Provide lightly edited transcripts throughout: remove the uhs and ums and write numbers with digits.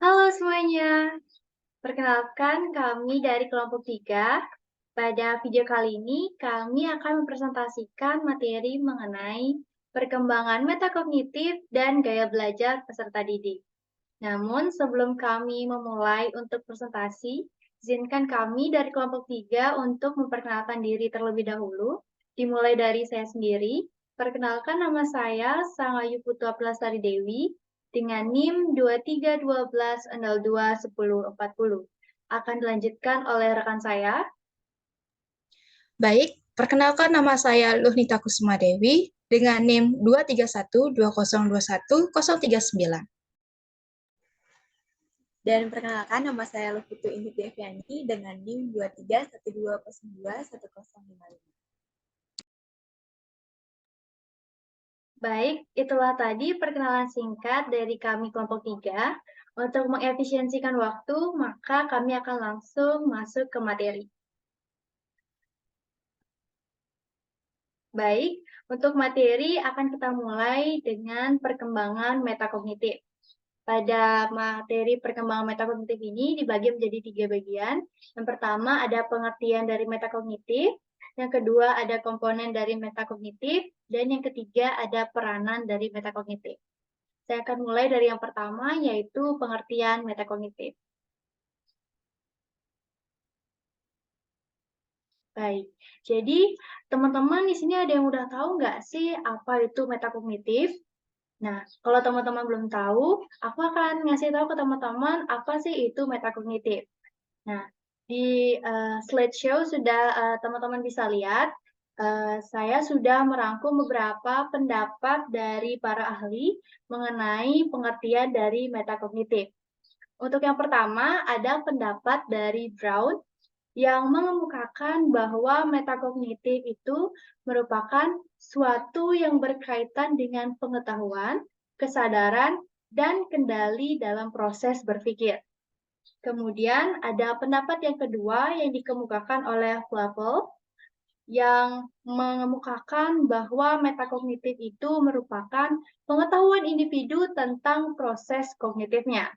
Halo semuanya, perkenalkan kami dari kelompok 3. Pada video kali ini, kami akan mempresentasikan materi mengenai perkembangan metakognitif dan gaya belajar peserta didik. Namun, sebelum kami memulai untuk presentasi, izinkan kami dari kelompok 3 untuk memperkenalkan diri terlebih dahulu, dimulai dari saya sendiri. Perkenalkan nama saya Sangayu Putua Pelastari Dewi, dengan NIM 2312021040. Akan dilanjutkan oleh rekan saya. Baik, perkenalkan nama saya Luhnita Kusuma Dewi dengan NIM 23120210039. Dan perkenalkan nama saya Lufitu Inti Deviani dengan NIM 2312091055. Baik, itulah tadi perkenalan singkat dari kami kelompok 3. Untuk mengefisiensikan waktu, maka kami akan langsung masuk ke materi. Baik, untuk materi akan kita mulai dengan perkembangan metakognitif. Pada materi perkembangan metakognitif ini dibagi menjadi 3 bagian. Yang pertama ada pengertian dari metakognitif, yang kedua ada komponen dari metakognitif, dan yang ketiga ada peranan dari metakognitif. Saya akan mulai dari yang pertama, yaitu pengertian metakognitif. Baik, jadi teman-teman di sini ada yang udah tahu nggak sih apa itu metakognitif? Nah, kalau teman-teman belum tahu, aku akan ngasih tahu ke teman-teman apa sih itu metakognitif. Nah, di slideshow sudah teman-teman bisa lihat, saya sudah merangkum beberapa pendapat dari para ahli mengenai pengertian dari metakognitif. Untuk yang pertama, ada pendapat dari Brown yang mengemukakan bahwa metakognitif itu merupakan suatu yang berkaitan dengan pengetahuan, kesadaran, dan kendali dalam proses berpikir. Kemudian ada pendapat yang kedua yang dikemukakan oleh Flavel yang mengemukakan bahwa metakognitif itu merupakan pengetahuan individu tentang proses kognitifnya.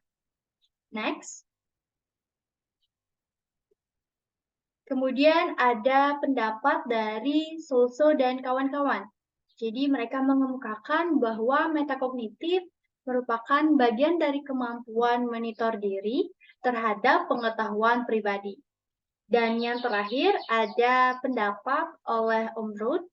Next. Kemudian ada pendapat dari Solso dan kawan-kawan. Jadi mereka mengemukakan bahwa metakognitif merupakan bagian dari kemampuan monitor diri terhadap pengetahuan pribadi. Dan yang terakhir ada pendapat oleh Om Ruth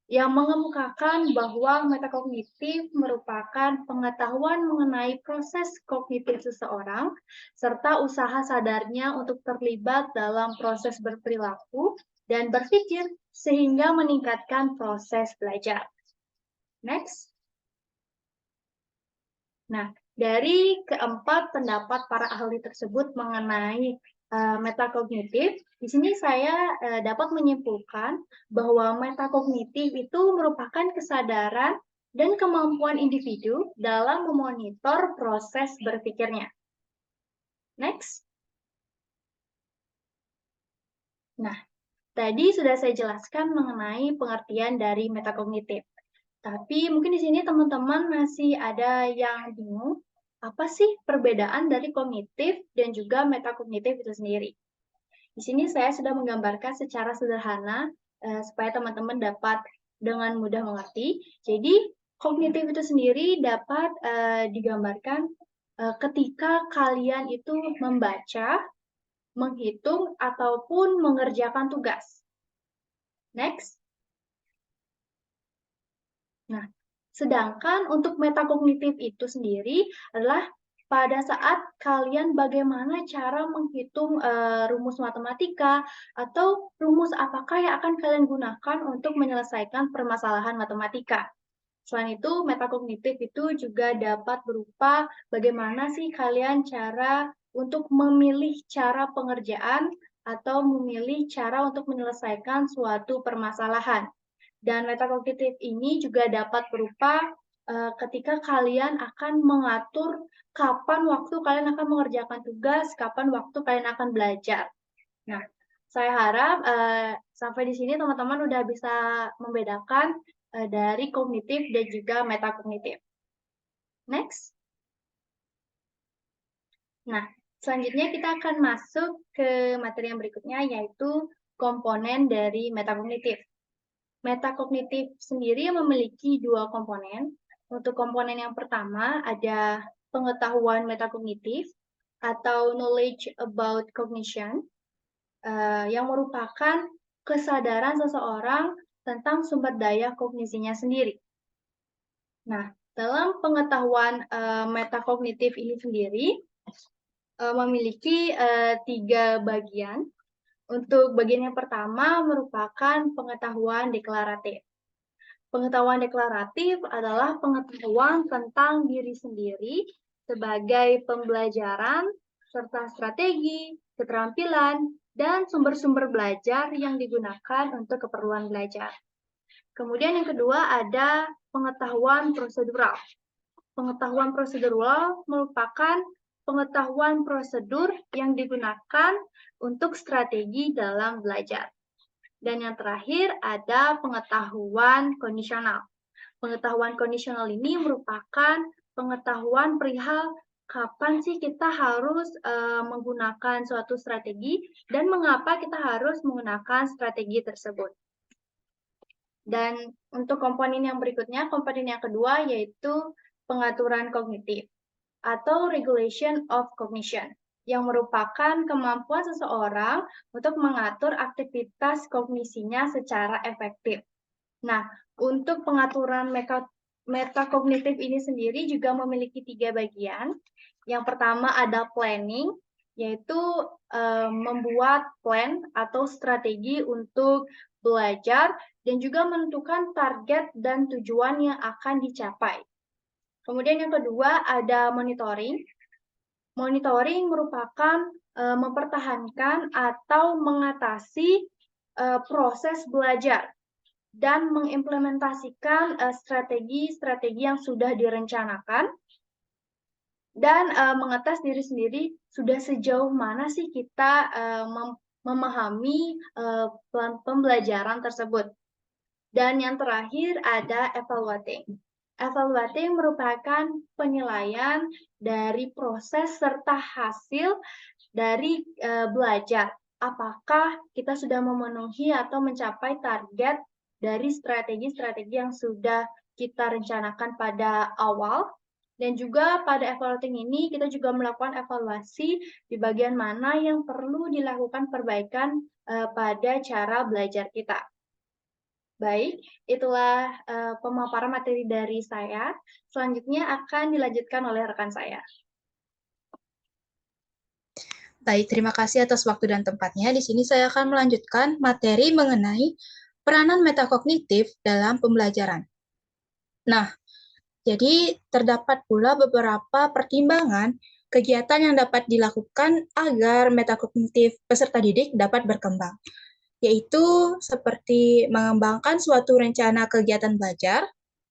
yang mengemukakan bahwa metakognitif merupakan pengetahuan mengenai proses kognitif seseorang serta usaha sadarnya untuk terlibat dalam proses berperilaku dan berpikir sehingga meningkatkan proses belajar. Next. Nah, dari keempat pendapat para ahli tersebut mengenai metakognitif, di sini saya dapat menyimpulkan bahwa metakognitif itu merupakan kesadaran dan kemampuan individu dalam memonitor proses berpikirnya. Next. Nah, tadi sudah saya jelaskan mengenai pengertian dari metakognitif. Tapi mungkin di sini teman-teman masih ada yang bingung, apa sih perbedaan dari kognitif dan juga metakognitif itu sendiri? Di sini saya sudah menggambarkan secara sederhana supaya teman-teman dapat dengan mudah mengerti. Jadi kognitif itu sendiri dapat digambarkan ketika kalian itu membaca, menghitung, ataupun mengerjakan tugas. Next. Nah, sedangkan untuk metakognitif itu sendiri adalah pada saat kalian bagaimana cara menghitung rumus matematika atau rumus apakah yang akan kalian gunakan untuk menyelesaikan permasalahan matematika. Selain itu, metakognitif itu juga dapat berupa bagaimana sih kalian cara untuk memilih cara pengerjaan atau memilih cara untuk menyelesaikan suatu permasalahan. Dan metakognitif ini juga dapat berupa ketika kalian akan mengatur kapan waktu kalian akan mengerjakan tugas, kapan waktu kalian akan belajar. Nah, saya harap sampai di sini teman-teman udah bisa membedakan dari kognitif dan juga metakognitif. Next. Nah, selanjutnya kita akan masuk ke materi yang berikutnya, yaitu komponen dari metakognitif. Metakognitif sendiri memiliki dua komponen. Untuk komponen yang pertama ada pengetahuan metakognitif atau knowledge about cognition, yang merupakan kesadaran seseorang tentang sumber daya kognisinya sendiri. Nah, dalam pengetahuan metakognitif ini sendiri memiliki 3 bagian. Untuk bagian yang pertama merupakan pengetahuan deklaratif. Pengetahuan deklaratif adalah pengetahuan tentang diri sendiri sebagai pembelajaran, serta strategi, keterampilan, dan sumber-sumber belajar yang digunakan untuk keperluan belajar. Kemudian yang kedua ada pengetahuan prosedural. Pengetahuan prosedural merupakan pengetahuan prosedur yang digunakan untuk strategi dalam belajar. Dan yang terakhir ada pengetahuan kondisional. Pengetahuan kondisional ini merupakan pengetahuan perihal kapan sih kita harus menggunakan suatu strategi dan mengapa kita harus menggunakan strategi tersebut. Dan untuk komponen yang berikutnya, komponen yang kedua yaitu pengaturan kognitif atau regulation of cognition, yang merupakan kemampuan seseorang untuk mengatur aktivitas kognisinya secara efektif. Nah, untuk pengaturan metakognitif ini sendiri juga memiliki 3 bagian. Yang pertama ada planning, yaitu membuat plan atau strategi untuk belajar dan juga menentukan target dan tujuan yang akan dicapai. Kemudian yang kedua ada monitoring. Monitoring merupakan mempertahankan atau mengatasi proses belajar dan mengimplementasikan strategi-strategi yang sudah direncanakan dan mengetes diri sendiri sudah sejauh mana sih kita memahami pembelajaran tersebut. Dan yang terakhir ada evaluating. Evaluating merupakan penilaian dari proses serta hasil dari belajar. Apakah kita sudah memenuhi atau mencapai target dari strategi-strategi yang sudah kita rencanakan pada awal. Dan juga pada evaluating ini kita juga melakukan evaluasi di bagian mana yang perlu dilakukan perbaikan pada cara belajar kita. Baik, itulah pemaparan materi dari saya. Selanjutnya akan dilanjutkan oleh rekan saya. Baik, terima kasih atas waktu dan tempatnya. Di sini saya akan melanjutkan materi mengenai peranan metakognitif dalam pembelajaran. Nah, jadi terdapat pula beberapa pertimbangan kegiatan yang dapat dilakukan agar metakognitif peserta didik dapat berkembang, yaitu seperti mengembangkan suatu rencana kegiatan belajar,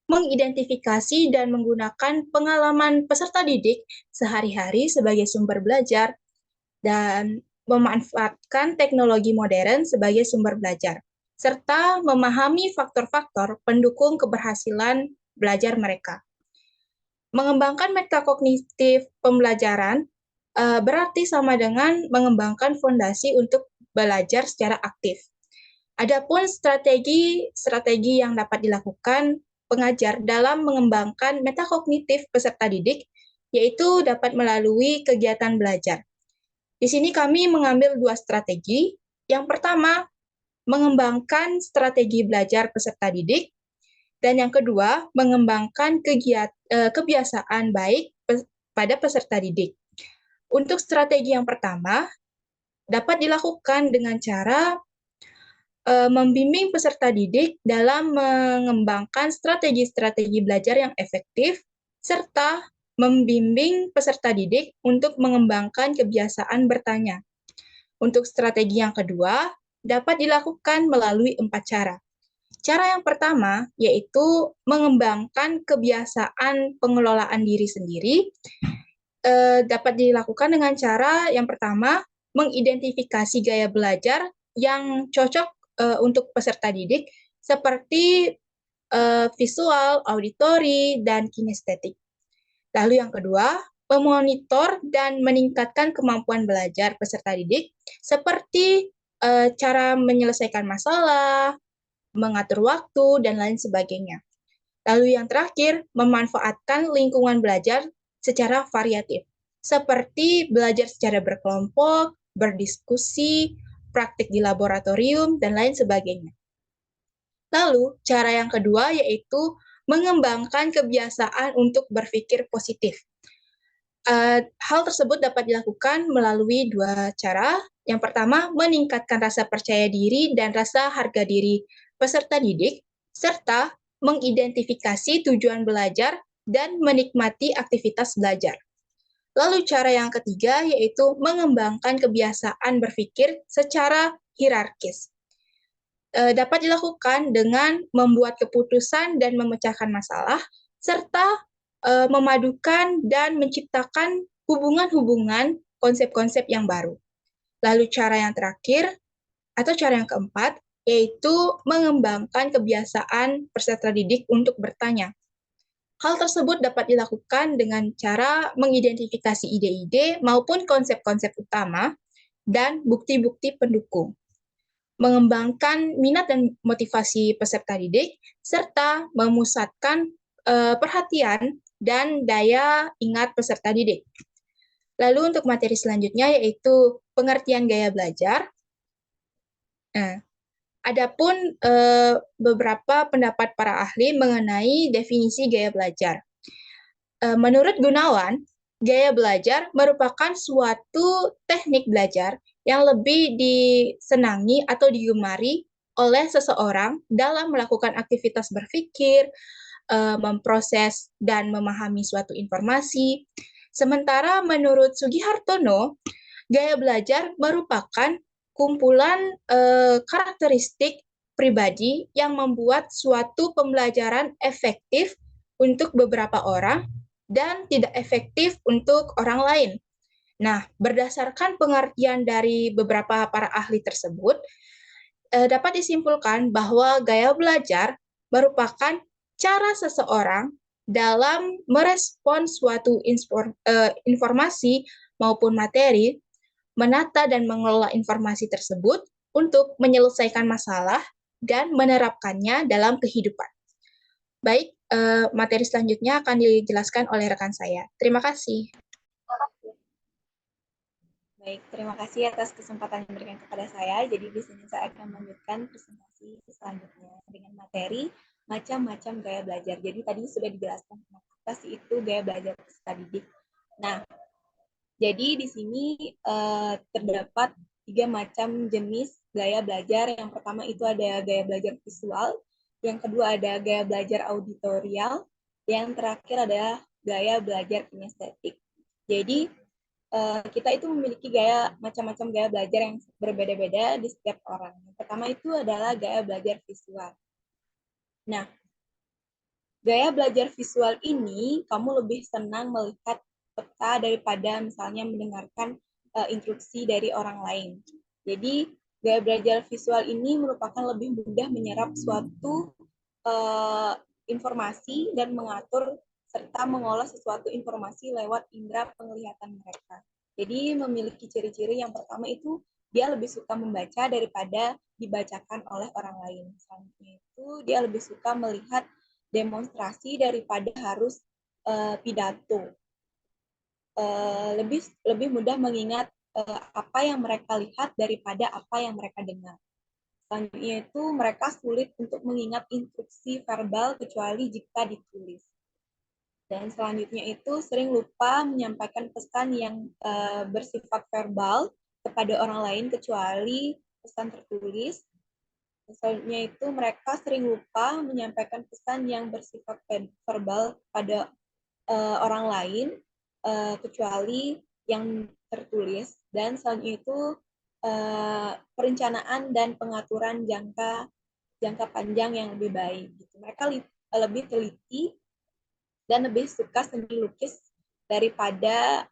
mengidentifikasi dan menggunakan pengalaman peserta didik sehari-hari sebagai sumber belajar, dan memanfaatkan teknologi modern sebagai sumber belajar, serta memahami faktor-faktor pendukung keberhasilan belajar mereka. Mengembangkan metakognitif pembelajaran berarti sama dengan mengembangkan fondasi untuk belajar secara aktif. Adapun strategi yang dapat dilakukan pengajar dalam mengembangkan metakognitif peserta didik, yaitu dapat melalui kegiatan belajar. Di sini kami mengambil 2 strategi. Yang pertama, mengembangkan strategi belajar peserta didik, dan yang kedua, mengembangkan kebiasaan baik pada peserta didik. Untuk strategi yang pertama, dapat dilakukan dengan cara membimbing peserta didik dalam mengembangkan strategi-strategi belajar yang efektif, serta membimbing peserta didik untuk mengembangkan kebiasaan bertanya. Untuk strategi yang kedua, dapat dilakukan melalui 4 cara. Cara yang pertama yaitu mengembangkan kebiasaan pengelolaan diri sendiri. Dapat dilakukan dengan cara yang pertama, mengidentifikasi gaya belajar yang cocok untuk peserta didik seperti visual, auditori, dan kinestetik. Lalu yang kedua, memonitor dan meningkatkan kemampuan belajar peserta didik seperti cara menyelesaikan masalah, mengatur waktu, dan lain sebagainya. Lalu yang terakhir, memanfaatkan lingkungan belajar secara variatif, seperti belajar secara berkelompok, berdiskusi, praktik di laboratorium, dan lain sebagainya. Lalu, cara yang kedua yaitu mengembangkan kebiasaan untuk berpikir positif. Hal tersebut dapat dilakukan melalui dua cara. Yang pertama, meningkatkan rasa percaya diri dan rasa harga diri peserta didik, serta mengidentifikasi tujuan belajar dan menikmati aktivitas belajar. Lalu cara yang ketiga yaitu mengembangkan kebiasaan berpikir secara hierarkis. Dapat dilakukan dengan membuat keputusan dan memecahkan masalah, serta memadukan dan menciptakan hubungan-hubungan konsep-konsep yang baru. Lalu cara yang terakhir, atau cara yang keempat, yaitu mengembangkan kebiasaan peserta didik untuk bertanya. Hal tersebut dapat dilakukan dengan cara mengidentifikasi ide-ide maupun konsep-konsep utama dan bukti-bukti pendukung, mengembangkan minat dan motivasi peserta didik, serta memusatkan perhatian dan daya ingat peserta didik. Lalu untuk materi selanjutnya yaitu pengertian gaya belajar. Nah, adapun beberapa pendapat para ahli mengenai definisi gaya belajar. Menurut Gunawan, gaya belajar merupakan suatu teknik belajar yang lebih disenangi atau digemari oleh seseorang dalam melakukan aktivitas berpikir, memproses dan memahami suatu informasi. Sementara menurut Sugihartono, gaya belajar merupakan kumpulan karakteristik pribadi yang membuat suatu pembelajaran efektif untuk beberapa orang dan tidak efektif untuk orang lain. Nah, berdasarkan pengertian dari beberapa para ahli tersebut, dapat disimpulkan bahwa gaya belajar merupakan cara seseorang dalam merespon suatu informasi maupun materi, menata dan mengelola informasi tersebut untuk menyelesaikan masalah dan menerapkannya dalam kehidupan. Baik, materi selanjutnya akan dijelaskan oleh rekan saya. Terima kasih. Baik, terima kasih atas kesempatan yang diberikan kepada saya. Jadi di sini saya akan melanjutkan presentasi selanjutnya dengan materi macam-macam gaya belajar. Jadi tadi sudah dijelaskan apa sih itu gaya belajar peserta didik. Nah, jadi di sini terdapat 3 macam jenis gaya belajar. Yang pertama itu ada gaya belajar visual, yang kedua ada gaya belajar auditorial, yang terakhir adalah gaya belajar kinestetik. Jadi kita itu memiliki macam-macam gaya belajar yang berbeda-beda di setiap orang. Yang pertama itu adalah gaya belajar visual. Nah, gaya belajar visual ini kamu lebih senang melihat peta daripada misalnya mendengarkan instruksi dari orang lain. Jadi, gaya belajar visual ini merupakan lebih mudah menyerap suatu informasi dan mengatur serta mengolah sesuatu informasi lewat indera penglihatan mereka. Jadi memiliki ciri-ciri yang pertama itu dia lebih suka membaca daripada dibacakan oleh orang lain. Selanjutnya itu dia lebih suka melihat demonstrasi daripada harus pidato. Lebih mudah mengingat apa yang mereka lihat daripada apa yang mereka dengar. Selanjutnya itu mereka sulit untuk mengingat instruksi verbal kecuali jika ditulis. Dan selanjutnya itu sering lupa menyampaikan pesan yang bersifat verbal kepada orang lain kecuali pesan tertulis. Selanjutnya itu mereka sering lupa menyampaikan pesan yang bersifat verbal pada orang lain kecuali yang tertulis. Dan selanjutnya itu perencanaan dan pengaturan jangka panjang yang lebih baik. Gitu. Mereka lebih teliti dan lebih suka seni lukis daripada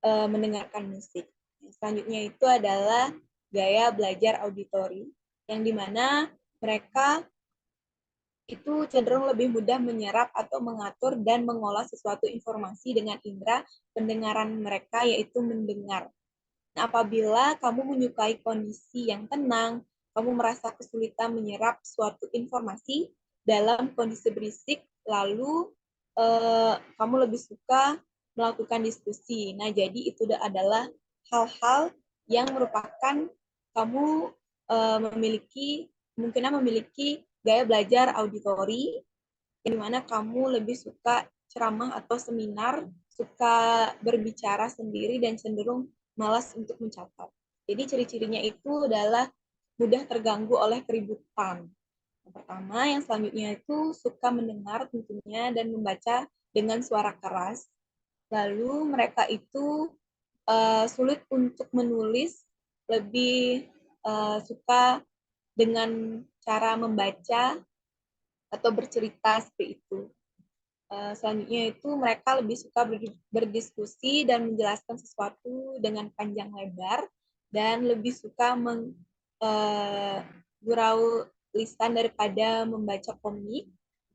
mendengarkan musik. Selanjutnya itu adalah gaya belajar auditori, yang dimana mereka itu cenderung lebih mudah menyerap atau mengatur dan mengolah sesuatu informasi dengan indera pendengaran mereka, yaitu mendengar. Nah, apabila kamu menyukai kondisi yang tenang, kamu merasa kesulitan menyerap suatu informasi dalam kondisi berisik, lalu kamu lebih suka melakukan diskusi. Nah, jadi itu adalah hal-hal yang merupakan kamu kemungkinan memiliki gaya belajar auditori, di mana kamu lebih suka ceramah atau seminar, suka berbicara sendiri, dan cenderung malas untuk mencatat. Jadi ciri-cirinya itu adalah mudah terganggu oleh keributan. Yang pertama, yang selanjutnya itu suka mendengar tentunya dan membaca dengan suara keras. Lalu mereka itu sulit untuk menulis, lebih suka dengan cara membaca atau bercerita seperti itu. Selanjutnya itu mereka lebih suka berdiskusi dan menjelaskan sesuatu dengan panjang lebar dan lebih suka gurau lisan daripada membaca komik.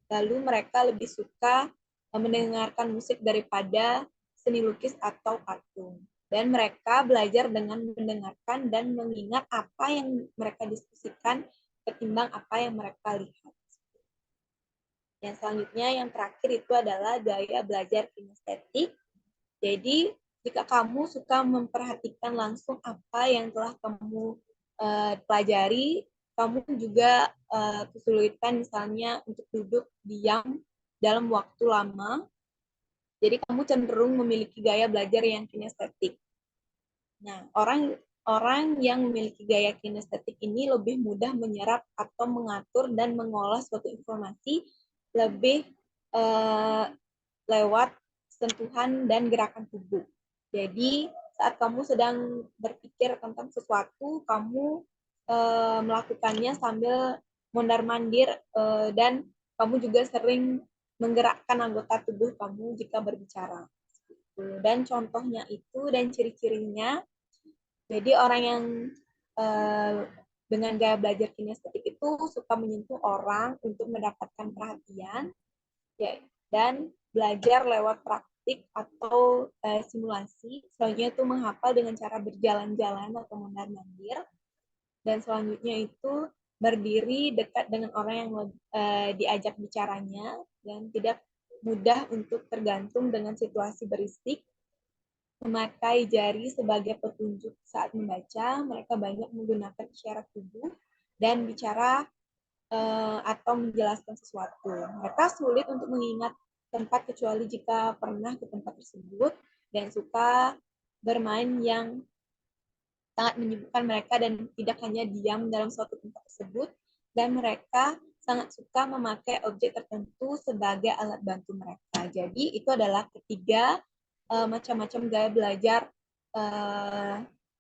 Lalu mereka lebih suka mendengarkan musik daripada seni lukis atau kartun. Dan mereka belajar dengan mendengarkan dan mengingat apa yang mereka diskusikan ketimbang apa yang mereka lihat. Yang selanjutnya, yang terakhir itu adalah gaya belajar kinestetik. Jadi, jika kamu suka memperhatikan langsung apa yang telah kamu pelajari, kamu juga kesulitan misalnya untuk duduk diam dalam waktu lama. Jadi, kamu cenderung memiliki gaya belajar yang kinestetik. Nah, orang yang memiliki gaya kinestetik ini lebih mudah menyerap atau mengatur dan mengolah suatu informasi lebih lewat sentuhan dan gerakan tubuh. Jadi saat kamu sedang berpikir tentang sesuatu, kamu melakukannya sambil mondar-mandir dan kamu juga sering menggerakkan anggota tubuh kamu jika berbicara. Dan contohnya itu dan ciri-cirinya, jadi orang yang dengan gaya belajar kinestetik itu suka menyentuh orang untuk mendapatkan perhatian, ya, dan belajar lewat praktik atau simulasi. Selanjutnya itu menghafal dengan cara berjalan-jalan atau mondar-mandir. Dan selanjutnya itu berdiri dekat dengan orang yang diajak bicaranya dan tidak mudah untuk tergantung dengan situasi berisik. Memakai jari sebagai petunjuk saat membaca, mereka banyak menggunakan isyarat tubuh dan bicara atau menjelaskan sesuatu. Mereka sulit untuk mengingat tempat kecuali jika pernah ke tempat tersebut dan suka bermain yang sangat menyibukkan mereka dan tidak hanya diam dalam suatu tempat tersebut, dan mereka sangat suka memakai objek tertentu sebagai alat bantu mereka. Jadi itu adalah ketiga macam-macam gaya belajar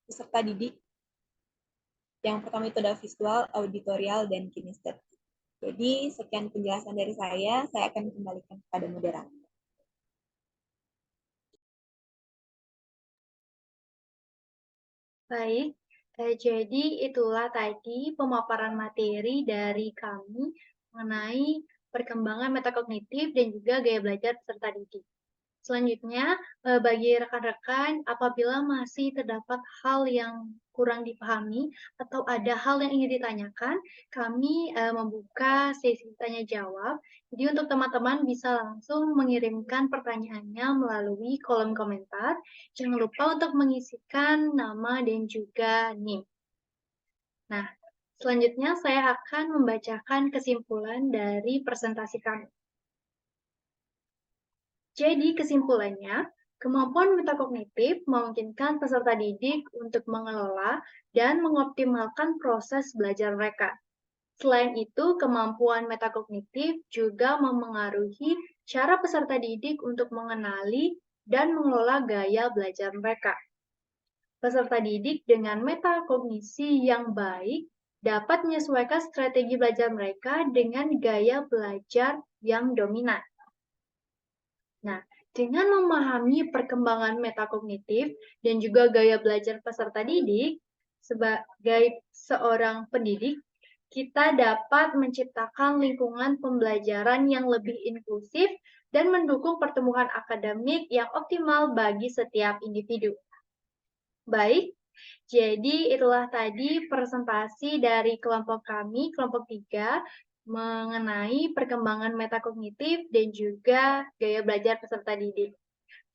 peserta didik. Yang pertama itu adalah visual, auditorial, dan kinestetik. Jadi sekian penjelasan dari saya akan kembalikan kepada moderator. Baik, jadi itulah tadi pemaparan materi dari kami mengenai perkembangan metakognitif dan juga gaya belajar peserta didik. Selanjutnya, bagi rekan-rekan, apabila masih terdapat hal yang kurang dipahami atau ada hal yang ingin ditanyakan, kami membuka sesi tanya jawab. Jadi untuk teman-teman bisa langsung mengirimkan pertanyaannya melalui kolom komentar. Jangan lupa untuk mengisikan nama dan juga NIM. Nah, selanjutnya saya akan membacakan kesimpulan dari presentasi kami. Jadi kesimpulannya, kemampuan metakognitif memungkinkan peserta didik untuk mengelola dan mengoptimalkan proses belajar mereka. Selain itu, kemampuan metakognitif juga memengaruhi cara peserta didik untuk mengenali dan mengelola gaya belajar mereka. Peserta didik dengan metakognisi yang baik dapat menyesuaikan strategi belajar mereka dengan gaya belajar yang dominan. Nah, dengan memahami perkembangan metakognitif dan juga gaya belajar peserta didik, sebagai seorang pendidik, kita dapat menciptakan lingkungan pembelajaran yang lebih inklusif dan mendukung pertumbuhan akademik yang optimal bagi setiap individu. Baik, jadi itulah tadi presentasi dari kelompok kami, kelompok 3, mengenai perkembangan metakognitif dan juga gaya belajar peserta didik.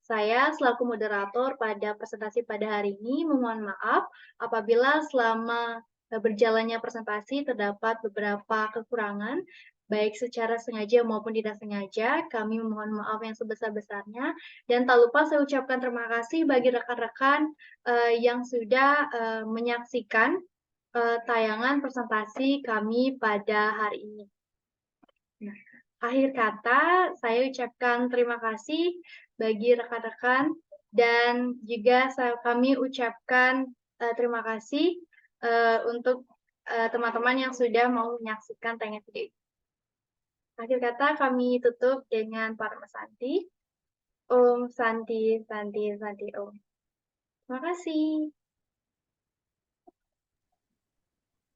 Saya selaku moderator pada presentasi pada hari ini memohon maaf apabila selama berjalannya presentasi terdapat beberapa kekurangan, baik secara sengaja maupun tidak sengaja. Kami memohon maaf yang sebesar-besarnya dan tak lupa saya ucapkan terima kasih bagi rekan-rekan yang sudah menyaksikan tayangan presentasi kami pada hari ini. Nah, akhir kata saya ucapkan terima kasih bagi rekan-rekan dan juga kami ucapkan terima kasih untuk teman-teman yang sudah mau menyaksikan tayangan video ini. Akhir kata kami tutup dengan Parama Santi. Om Santi, Santi, Santi Om. Terima kasih.